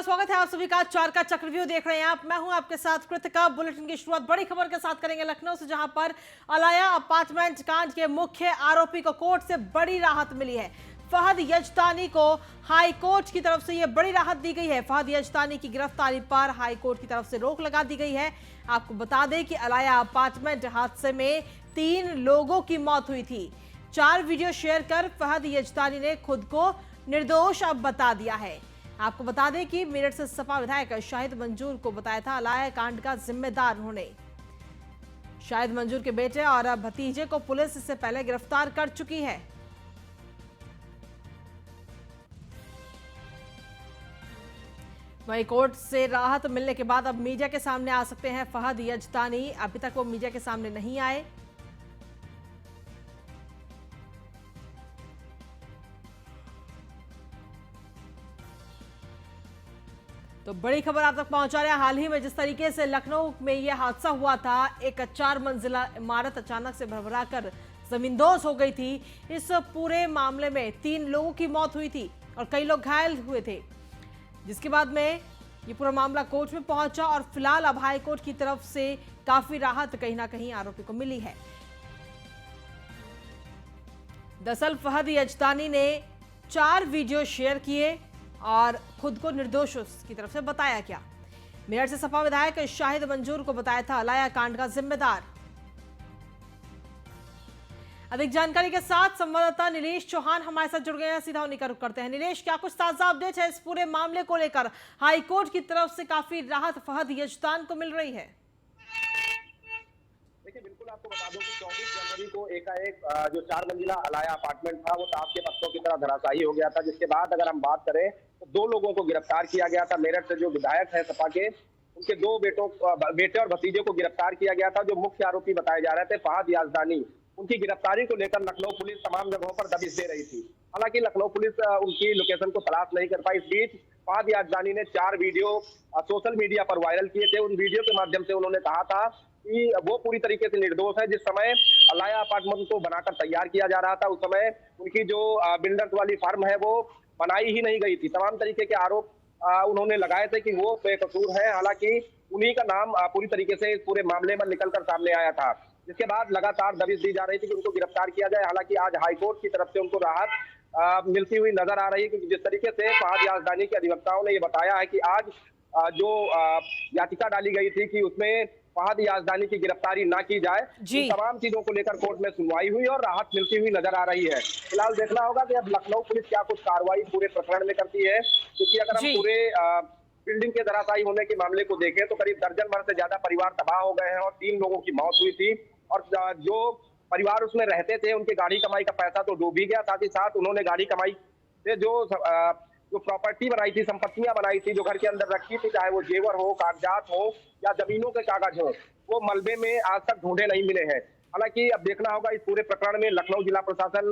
नमस्कार, स्वागत है आप सभी का। चार का चक्रव्यूह देख रहे हैं आप। मैं हूं आपके साथ कृतिका। बुलेटिन की शुरुआत बड़ी खबर के साथ करेंगे लखनऊ से, जहां पर अलाया अपार्टमेंट कांड के मुख्य आरोपी को कोर्ट से बड़ी राहत मिली है। फहद यजदानी को हाई कोर्ट की तरफ से यह बड़ी राहत दी गई है। फहद यजदानी की गिरफ्तारी पर हाई कोर्ट की तरफ से रोक लगा दी गई है। आपको बता दें कि अलाया अपार्टमेंट हादसे में 3 लोगों की मौत हुई थी। 4 वीडियो शेयर कर फहद यजदानी ने खुद को निर्दोष अब बता दिया है। आपको बता दें कि मेरठ से सपा विधायक शाहिद मंजूर को बताया था अलाया कांड का जिम्मेदार उन्होंने। शाहिद मंजूर के बेटे और भतीजे को पुलिस इससे पहले गिरफ्तार कर चुकी है। वहीं कोर्ट से राहत मिलने के बाद अब मीडिया के सामने आ सकते हैं फहद यजदानी। अभी तक वो मीडिया के सामने नहीं आए। तो बड़ी खबर आप तक पहुंचा रहे हैं। हाल ही में जिस तरीके से लखनऊ में यह हादसा हुआ था, एक 4 मंजिला इमारत अचानक से भरभराकर जमींदोज हो गई थी। इस पूरे मामले में 3 लोगों की मौत हुई थी और कई लोग घायल हुए थे, जिसके बाद में ये पूरा मामला कोर्ट में पहुंचा और फिलहाल अब हाई कोर्ट की तरफ से काफी राहत कहीं ना कहीं आरोपी को मिली है। दरअसल फहद यजदानी ने 4 वीडियो शेयर किए और खुद को निर्दोष की तरफ से बताया। क्या मेरठ से सपा विधायक शाहिद मंजूर को बताया था अलाया कांड का जिम्मेदार। अधिक जानकारी के साथ संवाददाता नीलेश चौहान हमारे साथ जुड़ गए हैं। सीधा उन्हीं का रुख करते हैं। नीलेश, क्या कुछ ताजा अपडेट है इस पूरे मामले को लेकर? हाईकोर्ट की तरफ से काफी राहत फहद यजदान को मिल रही है। देखिए, बिल्कुल आपको बता दूं कि 24 जनवरी को एकाएक जो 4 मंजिला अलाया अपार्टमेंट था वो ताश के पत्तों की तरह धराशायी हो गया था, जिसके बाद अगर हम बात करें तो 2 लोगों को गिरफ्तार किया गया था। मेरठ से जो विधायक है सपा के, उनके 2 बेटे और भतीजे को गिरफ्तार किया गया था। जो मुख्य आरोपी बताए जा रहे थे फहद यजदानी, उनकी गिरफ्तारी को लेकर लखनऊ पुलिस तमाम जगहों पर दबिश दे रही थी। हालांकि लखनऊ पुलिस उनकी लोकेशन को तलाश नहीं कर पाई। इस बीच फहद यजदानी ने 4 वीडियो सोशल मीडिया पर वायरल किए थे। उन वीडियो के माध्यम से उन्होंने कहा था कि वो पूरी तरीके से निर्दोष है। जिस समय अलाया अपार्टमेंट को बनाकर तैयार किया जा रहा था, उस समय उनकी जो बिल्डर्स वाली फर्म है वो बनाई ही नहीं गई थी। तमाम तरीके के आरोप उन्होंने लगाए थे कि वो बेकसूर है। हालांकि उन्हीं का नाम पूरी तरीके से पूरे मामले में निकलकर सामने आया था, जिसके बाद लगातार दबिश दी जा रही थी कि उनको गिरफ्तार किया जाए। हालांकि आज हाईकोर्ट की तरफ से उनको राहत मिलती हुई नजर आ रही है, क्योंकि जिस तरीके से फहद यजदानी के अधिवक्ताओं ने ये बताया है कि आज जो याचिका डाली गई थी कि उसमें फहद यजदानी की गिरफ्तारी ना की जाए, इन तमाम चीजों को लेकर कोर्ट में सुनवाई हुई और राहत मिलती हुई नजर आ रही है। फिलहाल देखना होगा कि अब लखनऊ पुलिस क्या कुछ कार्रवाई पूरे प्रकरण में करती है, क्योंकि अगर हम पूरे बिल्डिंग के धराशायी होने के मामले को देखें तो करीब दर्जन भर से ज्यादा परिवार तबाह हो गए हैं और 3 लोगों की मौत हुई थी। और जो परिवार उसमें रहते थे उनकी गाड़ी कमाई का पैसा तो डूब ही गया, साथ ही साथ उन्होंने गाड़ी कमाई से जो प्रॉपर्टी बनाई थी, संपत्तियां बनाई थी, जो घर के अंदर रखी थी, चाहे वो जेवर हो, कागजात हो या जमीनों के कागज हो, वो मलबे में आज तक ढूंढे नहीं मिले हैं। हालांकि अब देखना होगा इस पूरे प्रकरण में लखनऊ जिला प्रशासन,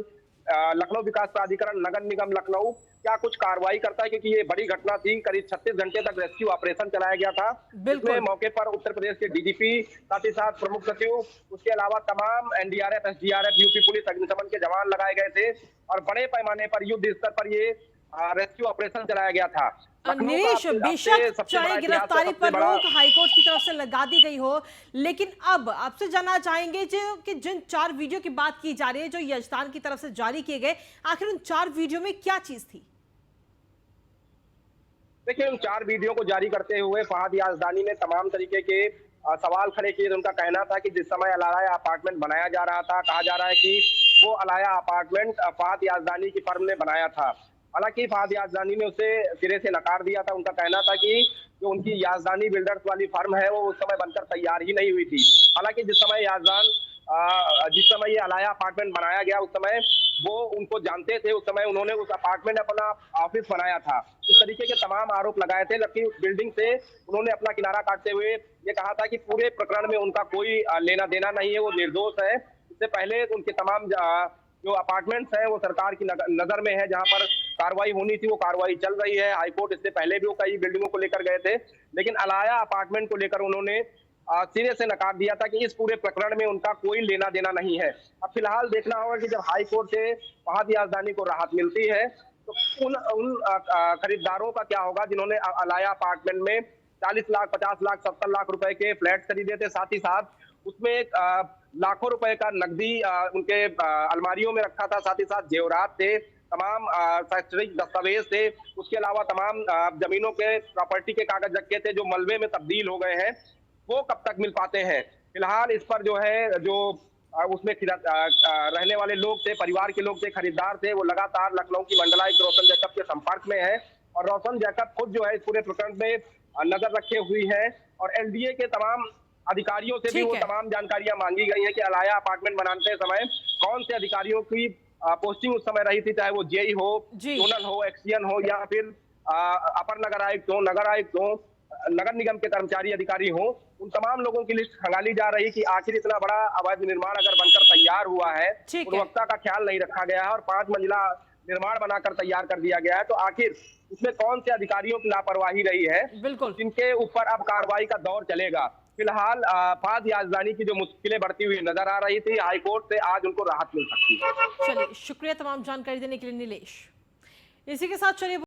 लखनऊ विकास प्राधिकरण, नगर निगम लखनऊ क्या कुछ कार्रवाई करता है, क्योंकि ये बड़ी घटना थी। करीब 36 घंटे तक रेस्क्यू ऑपरेशन चलाया गया था, जिसमें मौके पर उत्तर प्रदेश के डीजीपी, साथ ही साथ प्रमुख सचिव, उसके अलावा तमाम एनडीआरएफ, एसडीआरएफ, यूपी पुलिस, अग्निशमन के जवान लगाए गए थे और बड़े पैमाने पर युद्ध स्तर पर ये रेस्क्यू ऑपरेशन चलाया गया था। नीलेश, बेशक चाहे गिरफ्तारी पर रोक हाईकोर्ट की तरफ से लगा दी गई हो, लेकिन अब आपसे जानना चाहेंगे कि जिन 4 वीडियो की बात की जा रही है जो यजदान की तरफ से जारी किए गए, आखिर उन 4 वीडियो में क्या चीज थी? देखिए, उन 4 वीडियो को जारी करते हुए फहद यजदानी ने तमाम तरीके के सवाल खड़े किए। उनका कहना था कि जिस समय अलाया अपार्टमेंट बनाया जा रहा था, कहा जा रहा है कि वो अलाया अपार्टमेंट फहद यजदानी की फर्म ने बनाया था। हालांकि फहद यजदानी ने उसे सिरे से नकार दिया था। उनका कहना था कि जो उनकी यजदानी बिल्डर्स वाली फर्म है वो उस समय बनकर तैयार ही नहीं हुई थी। हालांकि जिस समय ये अलाया अपार्टमेंट बनाया गया, उस समय वो उनको जानते थे। उस समय उन्होंने उस अपार्टमेंट अपना ऑफिस बनाया था। इस तरीके के तमाम आरोप लगाए थे, जबकि उस बिल्डिंग से उन्होंने अपना किनारा काटते हुए ये कहा था कि पूरे प्रकरण में उनका कोई लेना देना नहीं है, वो निर्दोष है। इससे पहले उनके तमाम जो अपार्टमेंट्स हैं वो सरकार की नजर में है, जहां पर कार्रवाई होनी थी वो कार्रवाई चल रही है। हाईकोर्ट इससे पहले भी वो कई बिल्डिंगों को लेकर गए थे, लेकिन अलाया अपार्टमेंट को लेकर उन्होंने सिरे से नकार दिया था कि इस पूरे प्रकरण में उनका कोई लेना देना नहीं है। अब फिलहाल देखना होगा कि जब हाई कोर्ट से फहद यजदानी को राहत मिलती है तो उन उन खरीदारों का क्या होगा जिन्होंने अलाया अपार्टमेंट में 40 लाख, 50 लाख, 70 लाख रुपए के फ्लैट खरीदे थे। साथ ही साथ उसमें लाखों रुपए का नकदी उनके अलमारियों में रखा था। साथ ही साथ जेवरात थे, तमाम शैक्षणिक दस्तावेज थे, उसके अलावा तमाम जमीनों के प्रॉपर्टी के कागज रखे थे जो मलबे में तब्दील हो गए हैं। वो कब तक मिल पाते हैं? फिलहाल इस पर जो है जो उसमें रहने वाले लोग थे, परिवार के लोग थे, खरीदार थे, वो लगातार लखनऊ की मंडलायुक्त रोशन जैकब के संपर्क में है और रोशन जैकब खुद जो है इस पूरे प्रकरण में नजर रखे हुई है और एलडीए के तमाम अधिकारियों से भी ठीक वो है। तमाम जानकारियां मांगी गई है कि अलाया अपार्टमेंट बनाते समय कौन से अधिकारियों की पोस्टिंग उस समय रही थी, चाहे वो जेई हो, जी। जोनल हो, एक्सीएन हो या फिर अपर नगर आयुक्त हो, नगर आयुक्त हो, नगर निगम के कर्मचारी अधिकारी हो। उन तमाम लोगों की लिस्ट खंगाली जा रही कि आखिर इतना बड़ा अवैध निर्माण अगर बनकर तैयार हुआ है, ठीक है। गुणवत्ता का ख्याल नहीं रखा गया है और 5 मंजिला निर्माण बनाकर तैयार कर दिया गया है, तो आखिर इसमें कौन से अधिकारियों की लापरवाही रही है बिल्कुल। जिनके ऊपर अब कार्रवाई का दौर चलेगा। फिलहाल फाद याजदानी की जो मुश्किलें बढ़ती हुई नजर आ रही थी, हाईकोर्ट से आज उनको राहत मिल सकती है। चलिए, शुक्रिया तमाम जानकारी देने के लिए नीलेश। इसी के साथ चलिए